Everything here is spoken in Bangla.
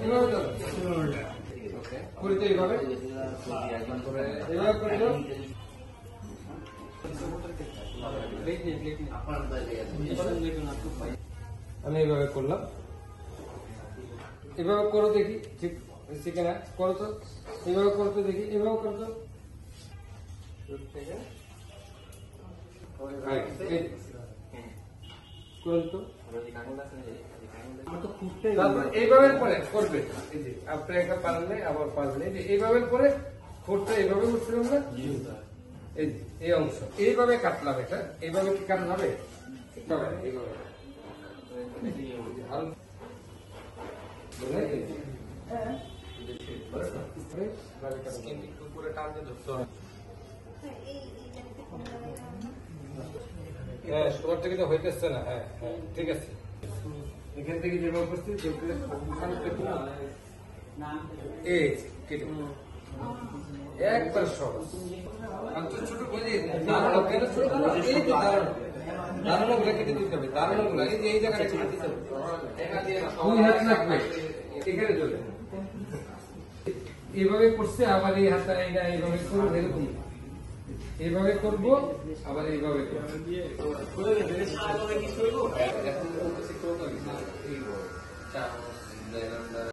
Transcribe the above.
এভাবে ধরো করতে এইভাবে করে দাও। আমি এইভাবে করলাম, এভাবে করো দেখি ঠিক হচ্ছে কিনা, করো তো এইভাবে করো তো দেখি, এভাবে করো তো করুন তো। তারপর এইভাবে পরে করবে, এই যে আপনি একটা পারলে আবার পারলে, এই যে এইভাবে পরে ঠোঁটটা এইভাবে উঠছিলাম না, এই যে এই অংশ এইভাবে কাটলাম, এটা এইভাবে কি কাটতে হবে? এইভাবে হ্যাঁ, তোমার থেকে তো হইতেছে না। হ্যাঁ হ্যাঁ ঠিক আছে, এখান থেকে যেভাবে করছি এই কেটে একবার সহজ, ছোট দাঁড়ানো গুলা কেটে দিতে হবে, দাঁড়ানো গুলা এই যে এই জায়গাটা কেটে দিতে হবে, দুই হাত লাগবে এখানে চলে এইভাবে করছে, আবার এই হাতটা এইভাবে করবো, এরকম এইভাবে করবো, আবার এইভাবে করবো।